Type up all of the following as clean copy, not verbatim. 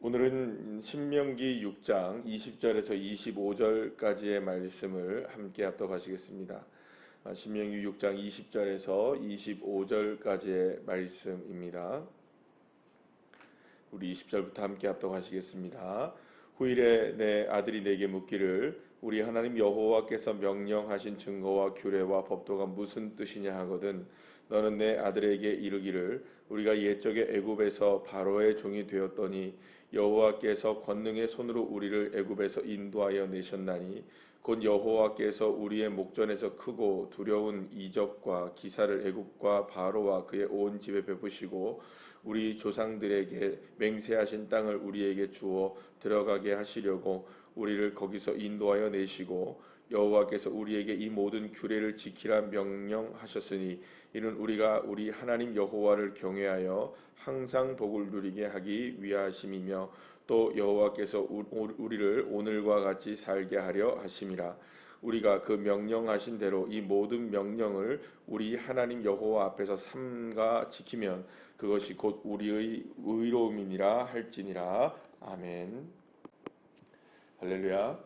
오늘은 신명기 6장 20절에서 25절까지의 말씀을 함께 합독하시겠습니다. 신명기 6장 20절에서 25절까지의 말씀입니다. 우리 20절부터 함께 합독하시겠습니다. 후일에 내 아들이 내게 묻기를 우리 하나님 여호와께서 명령하신 증거와 규례와 법도가 무슨 뜻이냐 하거든 너는 내 아들에게 이르기를 우리가 옛적에 애굽에서 바로의 종이 되었더니 여호와께서 권능의 손으로 우리를 애굽에서 인도하여 내셨나니 곧 여호와께서 우리의 목전에서 크고 두려운 이적과 기사를 애굽과 바로와 그의 온 집에 베푸시고 우리 조상들에게 맹세하신 땅을 우리에게 주어 들어가게 하시려고 우리를 거기서 인도하여 내시고 여호와께서 우리에게 이 모든 규례를 지키라 명령하셨으니 이는 우리가 우리 하나님 여호와를 경외하여 항상 복을 누리게 하기 위하심이며 또 여호와께서 우리를 오늘과 같이 살게 하려 하심이라. 우리가 그 명령하신 대로 이 모든 명령을 우리 하나님 여호와 앞에서 삼가 지키면 그것이 곧 우리의 의로움이니라 할지니라. 아멘. 할렐루야.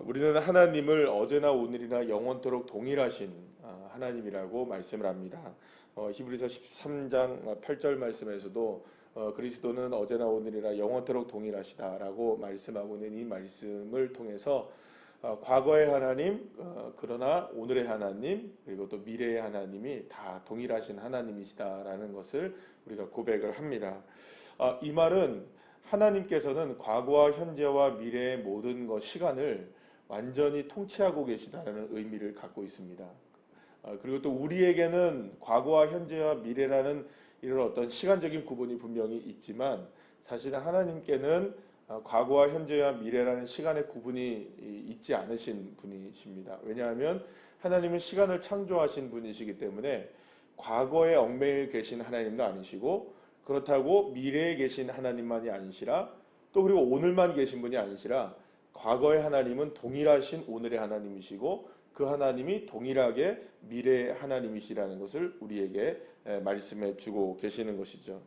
우리는 하나님을 어제나 오늘이나 영원토록 동일하신 하나님이라고 말씀을 합니다. 히브리서 13장 8절 말씀에서도 그리스도는 어제나 오늘이나 영원토록 동일하시다라고 말씀하고 있는 이 말씀을 통해서 과거의 하나님, 그러나 오늘의 하나님, 그리고 또 미래의 하나님이 다 동일하신 하나님이시다라는 것을 우리가 고백을 합니다. 이 말은 하나님께서는 과거와 현재와 미래의 모든 시간을 완전히 통치하고 계시다는 의미를 갖고 있습니다. 그리고 또 우리에게는 과거와 현재와 미래라는 이런 어떤 시간적인 구분이 분명히 있지만 사실은 하나님께는 과거와 현재와 미래라는 시간의 구분이 있지 않으신 분이십니다. 왜냐하면 하나님은 시간을 창조하신 분이시기 때문에 과거에 얽매여 계신 하나님도 아니시고 그렇다고 미래에 계신 하나님만이 아니시라 또 그리고 오늘만 계신 분이 아니시라 과거의 하나님은 동일하신 오늘의 하나님이시고 그 하나님이 동일하게 미래의 하나님이시라는 것을 우리에게 말씀해 주고 계시는 것이죠.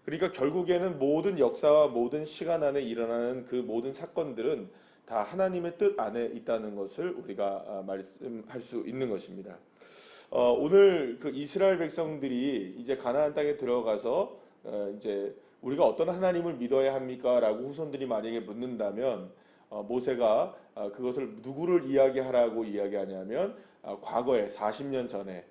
그러니까 결국에는 모든 역사와 모든 시간 안에 일어나는 그 모든 사건들은 다 하나님의 뜻 안에 있다는 것을 우리가 말씀할 수 있는 것입니다. 오늘 그 이스라엘 백성들이 이제 가나안 땅에 들어가서 이제 우리가 어떤 하나님을 믿어야 합니까? 라고 후손들이 만약에 묻는다면 모세가 그것을 누구를 이야기하라고 이야기하냐면 과거에 40년 전에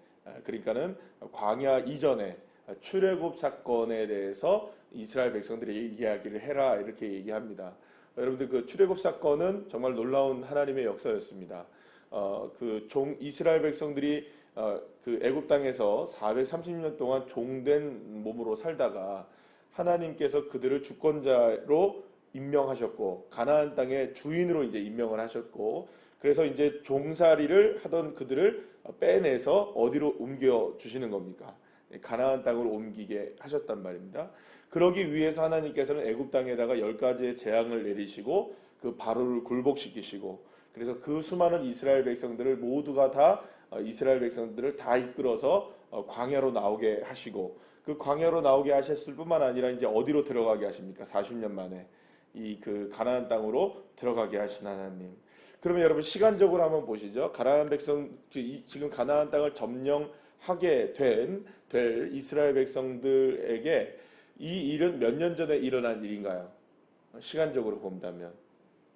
그러니까는 광야 이전에 출애굽 사건에 대해서 이스라엘 백성들이 이야기를 해라 이렇게 얘기합니다. 여러분들 그 출애굽 사건은 정말 놀라운 하나님의 역사였습니다. 이스라엘 백성들이 그 애굽 땅에서 430년 동안 종된 몸으로 살다가 하나님께서 그들을 주권자로 임명하셨고 가나안 땅의 주인으로 이제 임명을 하셨고 그래서 이제 종살이를 하던 그들을 빼내서 어디로 옮겨 주시는 겁니까? 가나안 땅으로 옮기게 하셨단 말입니다. 그러기 위해서 하나님께서는 애굽 땅에다가 10가지의 재앙을 내리시고 그 바로를 굴복시키시고 그래서 그 수많은 이스라엘 백성들을 모두가 다 이스라엘 백성들을 다 이끌어서 광야로 나오게 하시고 그 광야로 나오게 하셨을 뿐만 아니라 이제 어디로 들어가게 하십니까? 40년 만에 이 그 가나안 땅으로 들어가게 하신 하나님. 그러면 여러분 시간적으로 한번 보시죠. 가나안 백성 지금 가나안 땅을 점령하게 될 이스라엘 백성들에게 이 일은 몇 년 전에 일어난 일인가요? 시간적으로 본다면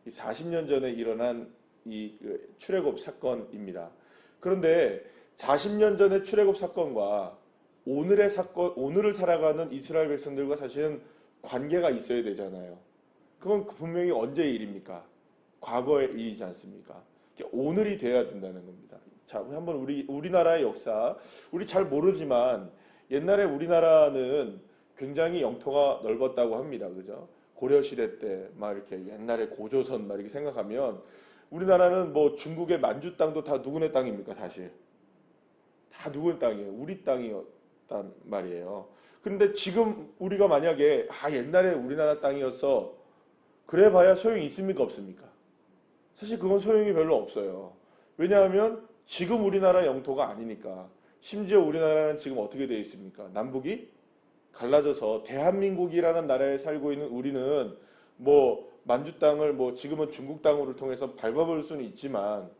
이 40년 전에 일어난 이 출애굽 사건입니다. 그런데 40년 전의 출애굽 사건과 오늘의 사건, 오늘을 살아가는 이스라엘 백성들과 사실은 관계가 있어야 되잖아요. 그건 분명히 언제의 일입니까? 과거의 일이지 않습니까? 오늘이 돼야 된다는 겁니다. 자, 한번 우리나라의 역사, 우리 잘 모르지만 옛날에 우리나라는 굉장히 영토가 넓었다고 합니다. 그죠? 고려시대 때 막 이렇게 옛날에 고조선 막 이렇게 생각하면 우리나라는 뭐 중국의 만주 땅도 다 누구네 땅입니까? 사실 다 누구네 땅이에요. 우리 땅이었단 말이에요. 그런데 지금 우리가 만약에 옛날에 우리나라 땅이었어 그래봐야 소용이 있습니까? 없습니까? 사실 그건 소용이 별로 없어요. 왜냐하면 지금 우리나라 영토가 아니니까. 심지어 우리나라는 지금 어떻게 되어 있습니까? 남북이 갈라져서 대한민국이라는 나라에 살고 있는 우리는 뭐 만주 땅을 뭐 지금은 중국 땅으로 통해서 밟아볼 수는 있지만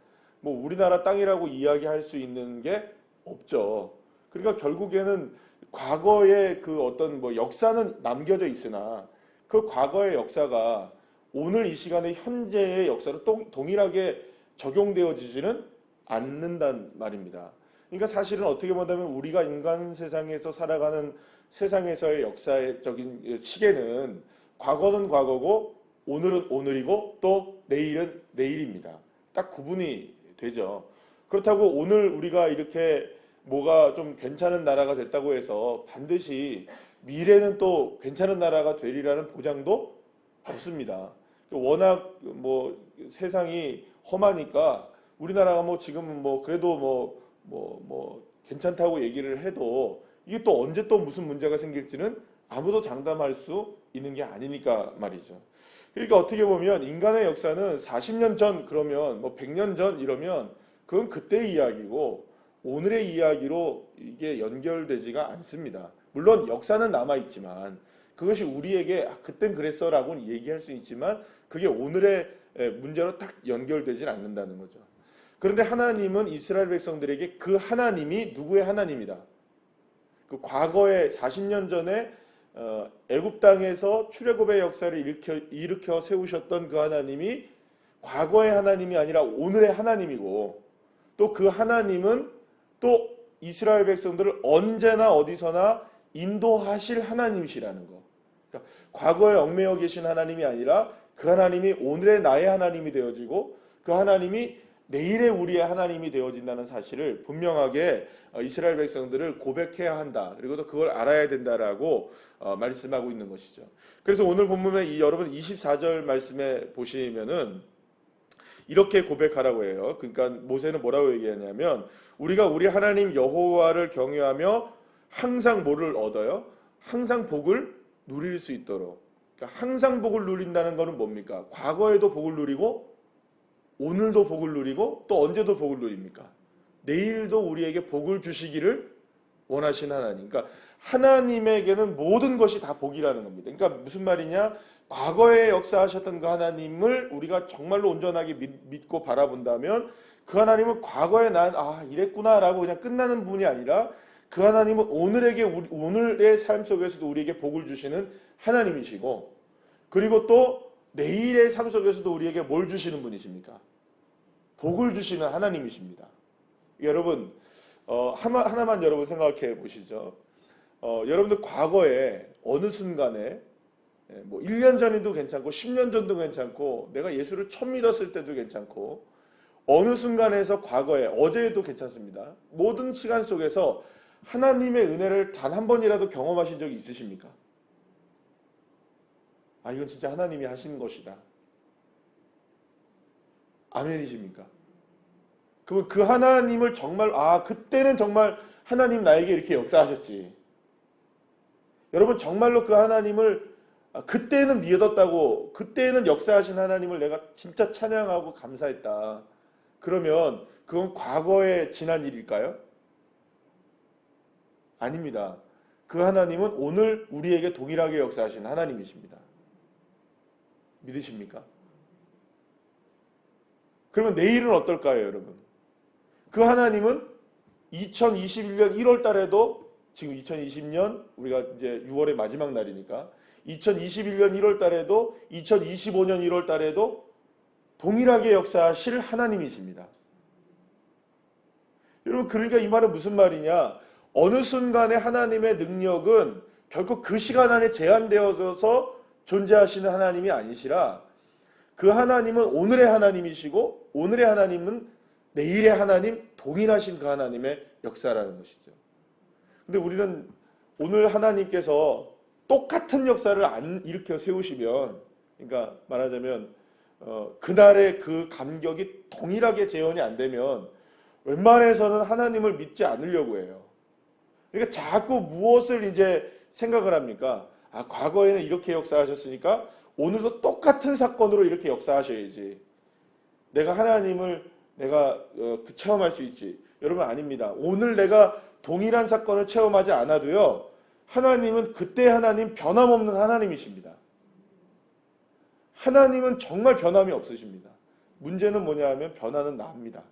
뭐 우리나라 땅이라고 이야기할 수 있는 게 없죠. 그러니까 결국에는 과거의 그 어떤 뭐 역사는 남겨져 있으나 그 과거의 역사가 오늘 이 시간에 현재의 역사로 동일하게 적용되어지지는 않는단 말입니다. 그러니까 사실은 어떻게 본다면 우리가 인간 세상에서 살아가는 세상에서의 역사적인 시계는 과거는 과거고 오늘은 오늘이고 또 내일은 내일입니다. 딱 구분이 되죠. 그렇다고 오늘 우리가 이렇게 뭐가 좀 괜찮은 나라가 됐다고 해서 반드시 미래는 또 괜찮은 나라가 되리라는 보장도 없습니다. 워낙 뭐 세상이 험하니까 우리나라가 뭐 지금 뭐 그래도 뭐 괜찮다고 얘기를 해도 이게 또 언제 또 무슨 문제가 생길지는 아무도 장담할 수 있는 게 아니니까 말이죠. 그러니까 어떻게 보면 인간의 역사는 40년 전 그러면 뭐 100년 전 이러면 그건 그때의 이야기고 오늘의 이야기로 이게 연결되지가 않습니다. 물론 역사는 남아있지만 그것이 우리에게 그땐 그랬어라고는 얘기할 수 있지만 그게 오늘의 문제로 딱 연결되진 않는다는 거죠. 그런데 하나님은 이스라엘 백성들에게 그 하나님이 누구의 하나님이다. 그 과거에 40년 전에 애굽 땅에서 출애굽의 역사를 일으켜 세우셨던 그 하나님이 과거의 하나님이 아니라 오늘의 하나님이고 또 그 하나님은 또 이스라엘 백성들을 언제나 어디서나 인도하실 하나님이시라는 거. 그러니까 과거에 얽매여 계신 하나님이 아니라 그 하나님이 오늘의 나의 하나님이 되어지고 그 하나님이 내일의 우리의 하나님이 되어진다는 사실을 분명하게 이스라엘 백성들을 고백해야 한다. 그리고 또 그걸 알아야 된다라고 말씀하고 있는 것이죠. 그래서 오늘 본문에 여러분 24절 말씀에 보시면은 이렇게 고백하라고 해요. 그러니까 모세는 뭐라고 얘기하냐면 우리가 우리 하나님 여호와를 경외하며 항상 뭐를 얻어요? 항상 복을 누릴 수 있도록. 그러니까 항상 복을 누린다는 것은 뭡니까? 과거에도 복을 누리고 오늘도 복을 누리고 또 언제도 복을 누립니까? 내일도 우리에게 복을 주시기를 원하신 하나님. 그러니까 하나님에게는 모든 것이 다 복이라는 겁니다. 그러니까 무슨 말이냐? 과거에 역사하셨던 그 하나님을 우리가 정말로 온전하게 믿고 바라본다면 그 하나님은 과거에 난 이랬구나라고 그냥 끝나는 분이 아니라 그 하나님은 오늘의 삶 속에서도 우리에게 복을 주시는 하나님이시고 그리고 또 내일의 삶 속에서도 우리에게 뭘 주시는 분이십니까? 복을 주시는 하나님이십니다. 여러분 하나만 여러분 생각해 보시죠. 여러분들 과거에 어느 순간에 뭐 1년 전에도 괜찮고 10년 전도 괜찮고 내가 예수를 처음 믿었을 때도 괜찮고 어느 순간에서 과거에 어제에도 괜찮습니다. 모든 시간 속에서 하나님의 은혜를 단 한 번이라도 경험하신 적이 있으십니까? 이건 진짜 하나님이 하신 것이다. 아멘이십니까? 그러면 그 하나님을 정말 그때는 정말 하나님 나에게 이렇게 역사하셨지. 여러분 정말로 그 하나님을 그때는 믿었다고 그때는 역사하신 하나님을 내가 진짜 찬양하고 감사했다. 그러면 그건 과거에 지난 일일까요? 아닙니다. 그 하나님은 오늘 우리에게 동일하게 역사하신 하나님이십니다. 믿으십니까? 그러면 내일은 어떨까요, 여러분? 그 하나님은 2021년 1월 달에도 지금 2020년 우리가 이제 6월의 마지막 날이니까 2021년 1월 달에도 2025년 1월 달에도 동일하게 역사하실 하나님이십니다. 여러분 그러니까 이 말은 무슨 말이냐? 어느 순간에 하나님의 능력은 결코 그 시간 안에 제한되어서 존재하시는 하나님이 아니시라 그 하나님은 오늘의 하나님이시고 오늘의 하나님은 내일의 하나님 동일하신 그 하나님의 역사라는 것이죠. 근데 우리는 오늘 하나님께서 똑같은 역사를 안 일으켜 세우시면 그러니까 말하자면 그날의 그 감격이 동일하게 재현이 안 되면 웬만해서는 하나님을 믿지 않으려고 해요. 그러니까 자꾸 무엇을 이제 생각을 합니까? 과거에는 이렇게 역사하셨으니까 오늘도 똑같은 사건으로 이렇게 역사하셔야지. 내가 하나님을 내가 체험할 수 있지. 여러분 아닙니다. 오늘 내가 동일한 사건을 체험하지 않아도요. 하나님은 그때 하나님 변함없는 하나님이십니다. 하나님은 정말 변함이 없으십니다. 문제는 뭐냐 하면 변화는 나입니다.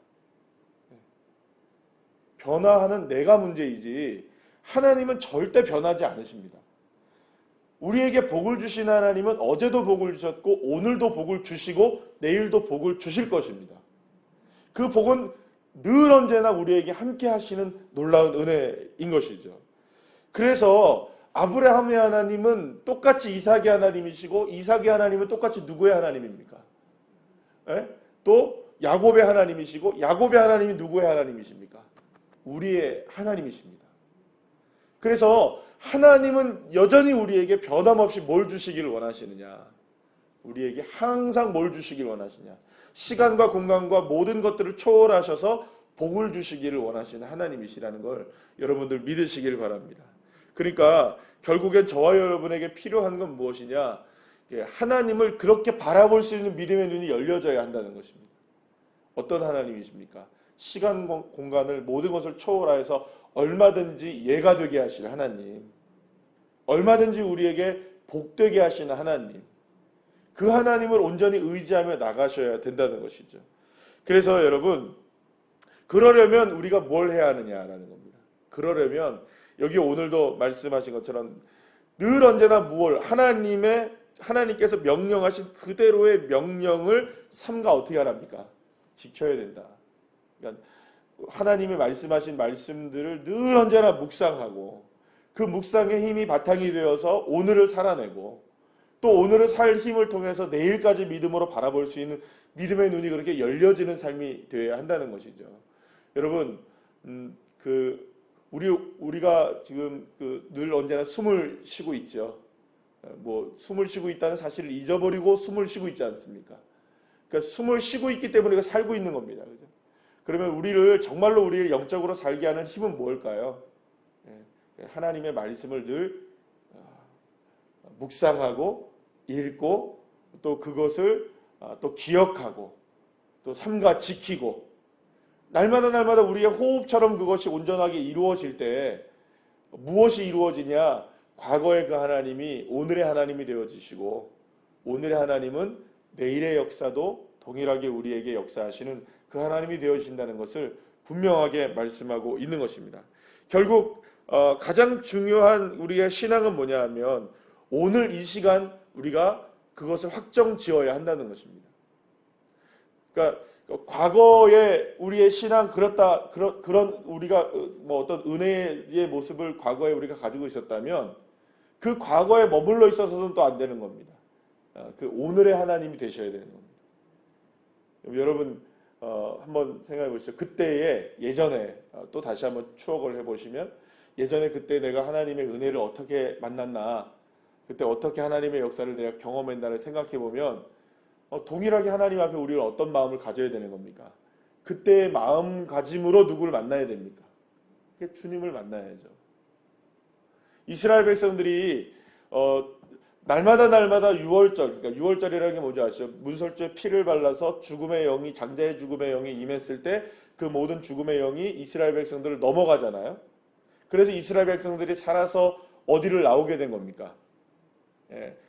변화하는 내가 문제이지 하나님은 절대 변하지 않으십니다. 우리에게 복을 주신 하나님은 어제도 복을 주셨고 오늘도 복을 주시고 내일도 복을 주실 것입니다. 그 복은 늘 언제나 우리에게 함께 하시는 놀라운 은혜인 것이죠. 그래서 아브라함의 하나님은 똑같이 이삭의 하나님이시고 이삭의 하나님은 똑같이 누구의 하나님입니까? 또 야곱의 하나님이시고 야곱의 하나님이 누구의 하나님이십니까? 우리의 하나님이십니다. 그래서 하나님은 여전히 우리에게 변함없이 뭘 주시기를 원하시느냐? 우리에게 항상 뭘 주시기를 원하시냐? 시간과 공간과 모든 것들을 초월하셔서 복을 주시기를 원하시는 하나님이시라는 걸 여러분들 믿으시길 바랍니다. 그러니까 결국엔 저와 여러분에게 필요한 건 무엇이냐? 하나님을 그렇게 바라볼 수 있는 믿음의 눈이 열려져야 한다는 것입니다. 어떤 하나님이십니까? 시간, 공간을 모든 것을 초월하여서 얼마든지 예가 되게 하실 하나님, 얼마든지 우리에게 복되게 하시는 하나님, 그 하나님을 온전히 의지하며 나가셔야 된다는 것이죠. 그래서 여러분, 그러려면 우리가 뭘 해야 하느냐라는 겁니다. 그러려면 여기 오늘도 말씀하신 것처럼 늘 언제나 하나님께서 명령하신 그대로의 명령을 삼가 어떻게 하랍니까? 지켜야 된다. 그러니까 하나님이 말씀하신 말씀들을 늘 언제나 묵상하고 그 묵상의 힘이 바탕이 되어서 오늘을 살아내고 또 오늘을 살 힘을 통해서 내일까지 믿음으로 바라볼 수 있는 믿음의 눈이 그렇게 열려지는 삶이 되어야 한다는 것이죠. 여러분, 우리가 지금 늘 언제나 숨을 쉬고 있죠. 숨을 쉬고 있다는 사실을 잊어버리고 숨을 쉬고 있지 않습니까? 그러니까 숨을 쉬고 있기 때문에 우리가 살고 있는 겁니다. 그죠? 그러면 정말로 우리를 영적으로 살게 하는 힘은 뭘까요? 하나님의 말씀을 늘 묵상하고 읽고 또 그것을 또 기억하고 또 삼가 지키고 날마다 우리의 호흡처럼 그것이 온전하게 이루어질 때 무엇이 이루어지냐? 과거의 그 하나님이 오늘의 하나님이 되어지시고 오늘의 하나님은 내일의 역사도 동일하게 우리에게 역사하시는 그 하나님이 되어진다는 것을 분명하게 말씀하고 있는 것입니다. 결국 가장 중요한 우리의 신앙은 뭐냐 하면 오늘 이 시간 우리가 그것을 확정지어야 한다는 것입니다. 그러니까 과거에 우리의 신앙 그런 우리가 어떤 은혜의 모습을 과거에 우리가 가지고 있었다면 그 과거에 머물러 있어서는 또 안 되는 겁니다. 그 오늘의 하나님이 되셔야 되는 겁니다. 여러분 한번 생각해 보시죠. 그때의 예전에 또 다시 한번 추억을 해보시면 예전에 그때 내가 하나님의 은혜를 어떻게 만났나, 그때 어떻게 하나님의 역사를 내가 경험했나를 생각해 보면 동일하게 하나님 앞에 우리가 어떤 마음을 가져야 되는 겁니까? 그때의 마음가짐으로 누구를 만나야 됩니까? 주님을 만나야죠. 이스라엘 백성들이 날마다 유월절, 그러니까 유월절이라는 게 뭔지 아시죠? 문설주에 피를 발라서 장자의 죽음의 영이 임했을 때 그 모든 죽음의 영이 이스라엘 백성들을 넘어가잖아요. 그래서 이스라엘 백성들이 살아서 어디를 나오게 된 겁니까?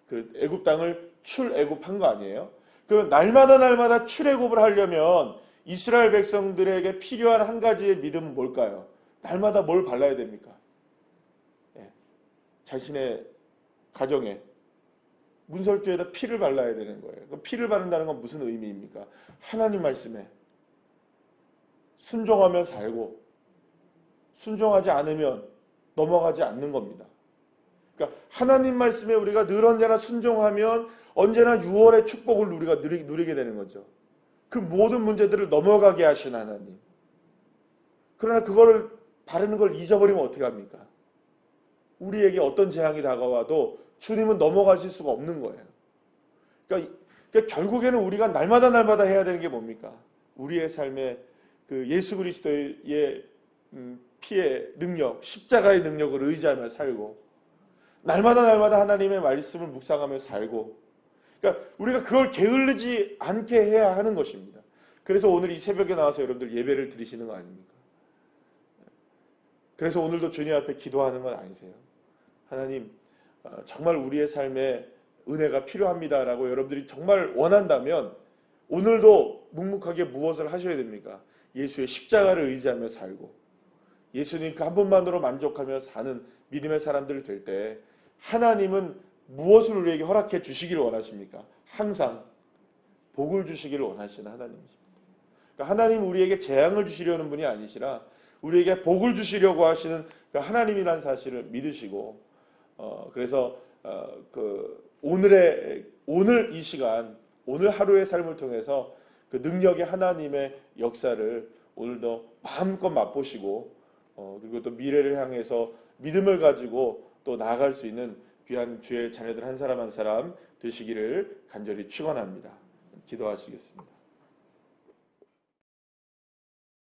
그 애굽 땅을 출애굽한 거 아니에요? 그럼 날마다 출애굽을 하려면 이스라엘 백성들에게 필요한 한 가지의 믿음은 뭘까요? 날마다 뭘 발라야 됩니까? 자신의 가정에 문설주에다 피를 발라야 되는 거예요. 그럼 피를 바른다는 건 무슨 의미입니까? 하나님 말씀에 순종하면 살고 순종하지 않으면 넘어가지 않는 겁니다. 그러니까 하나님 말씀에 우리가 늘 언제나 순종하면 언제나 6월의 축복을 우리가 누리게 되는 거죠. 그 모든 문제들을 넘어가게 하신 하나님. 그러나 그거를 바르는 걸 잊어버리면 어떻게 합니까? 우리에게 어떤 재앙이 다가와도 주님은 넘어가실 수가 없는 거예요. 그러니까 결국에는 우리가 날마다 해야 되는 게 뭡니까? 우리의 삶에 그 예수 그리스도의 피의 능력, 십자가의 능력을 의지하며 살고 날마다 하나님의 말씀을 묵상하며 살고, 그러니까 우리가 그걸 게을르지 않게 해야 하는 것입니다. 그래서 오늘 이 새벽에 나와서 여러분들 예배를 드리시는 거 아닙니까? 그래서 오늘도 주님 앞에 기도하는 건 아니세요? 하나님 정말 우리의 삶에 은혜가 필요합니다라고 여러분들이 정말 원한다면 오늘도 묵묵하게 무엇을 하셔야 됩니까? 예수의 십자가를 의지하며 살고 예수님 그 한 분만으로 만족하며 사는 믿음의 사람들 될 때 하나님은 무엇을 우리에게 허락해 주시기를 원하십니까? 항상 복을 주시기를 원하시는 하나님이십니다. 그러니까 하나님 우리에게 재앙을 주시려는 분이 아니시라 우리에게 복을 주시려고 하시는 그 하나님이라는 사실을 믿으시고 그래서 오늘 이 시간 오늘 하루의 삶을 통해서 그 능력의 하나님의 역사를 오늘도 마음껏 맛보시고 그리고 또 미래를 향해서 믿음을 가지고 또 나아갈 수 있는 귀한 주의 자녀들 한 사람 한 사람 되시기를 간절히 축원합니다. 기도하시겠습니다.